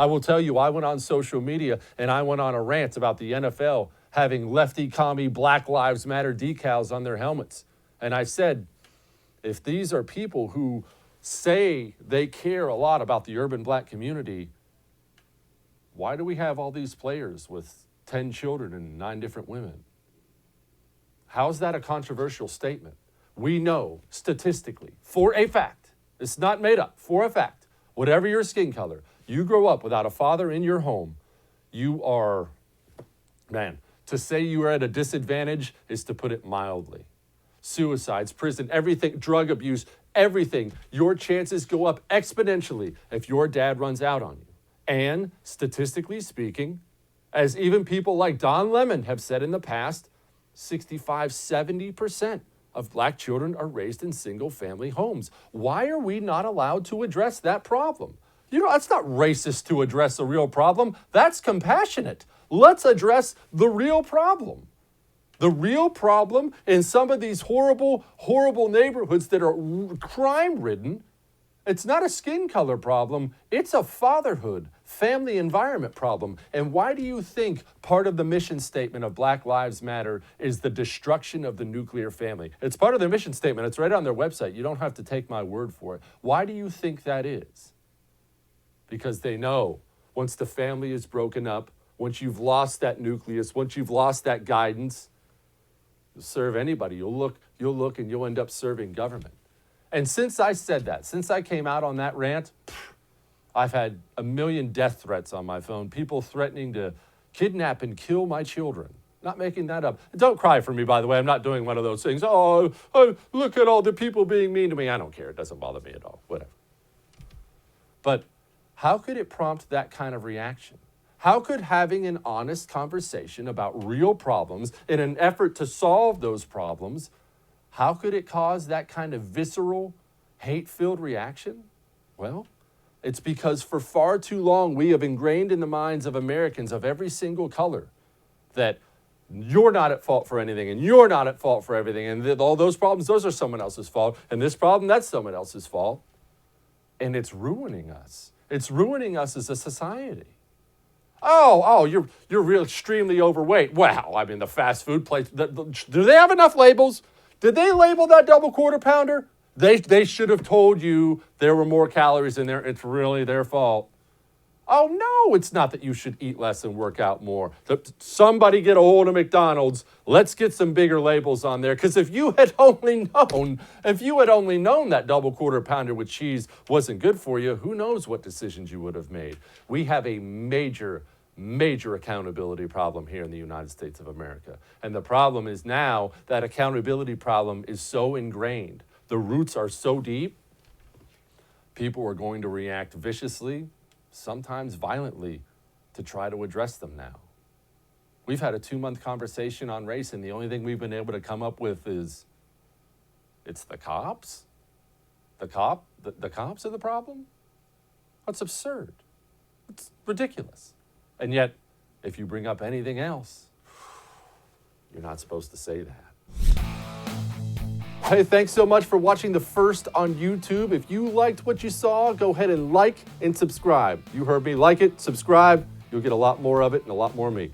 I will tell you, I went on social media and I went on a rant about the NFL having lefty commie Black Lives Matter decals on their helmets. And I said, if these are people who say they care a lot about the urban black community, why do we have all these players with 10 children and 9 different women? How's that a controversial statement? We know statistically, for a fact, it's not made up, for a fact, whatever your skin color, you grow up without a father in your home, you are, man, to say you are at a disadvantage is to put it mildly. Suicides, prison, everything, drug abuse, everything, your chances go up exponentially if your dad runs out on you. And statistically speaking, as even people like Don Lemon have said in the past, 65, 70% of black children are raised in single-family homes. Why are we not allowed to address that problem? You know, that's not racist to address a real problem. That's compassionate. Let's address the real problem. The real problem in some of these horrible, horrible neighborhoods that are crime-ridden, it's not a skin color problem, it's a fatherhood, family environment problem. And why do you think part of the mission statement of Black Lives Matter is the destruction of the nuclear family? It's part of their mission statement. It's right on their website. You don't have to take my word for it. Why do you think that is? Because they know once the family is broken up, once you've lost that nucleus, once you've lost that guidance, you'll serve anybody. You'll look and you'll end up serving government. And since I said that, since I came out on that rant, I've had 1 million death threats on my phone, people threatening to kidnap and kill my children. Not making that up. Don't cry for me, by the way. I'm not doing one of those things. Oh, look at all the people being mean to me. I don't care. It doesn't bother me at all. Whatever. But how could it prompt that kind of reaction? How could having an honest conversation about real problems in an effort to solve those problems, how could it cause that kind of visceral, hate-filled reaction? Well, it's because for far too long we have ingrained in the minds of Americans of every single color that you're not at fault for anything and you're not at fault for everything and all those problems, those are someone else's fault, and this problem, that's someone else's fault. And it's ruining us. It's ruining us as a society. Oh, you're real extremely overweight. Wow, I mean, the fast food place, do they have enough labels? Did they label that double quarter pounder? They should have told you there were more calories in there. It's really their fault. Oh, no, it's not that you should eat less and work out more. Somebody get a hold of McDonald's. Let's get some bigger labels on there. Because if you had only known that double quarter pounder with cheese wasn't good for you, who knows what decisions you would have made. We have a major accountability problem here in the United States of America. And the problem is now that accountability problem is so ingrained. The roots are so deep, people are going to react viciously, sometimes violently, to try to address them now. We've had a 2-month conversation on race, and the only thing we've been able to come up with is, it's the cops? The cops are the problem? That's absurd. It's ridiculous. And yet, if you bring up anything else, you're not supposed to say that. Hey, thanks so much for watching the first on YouTube. If you liked what you saw, go ahead and like and subscribe. You heard me. Like it, subscribe. You'll get a lot more of it and a lot more of me.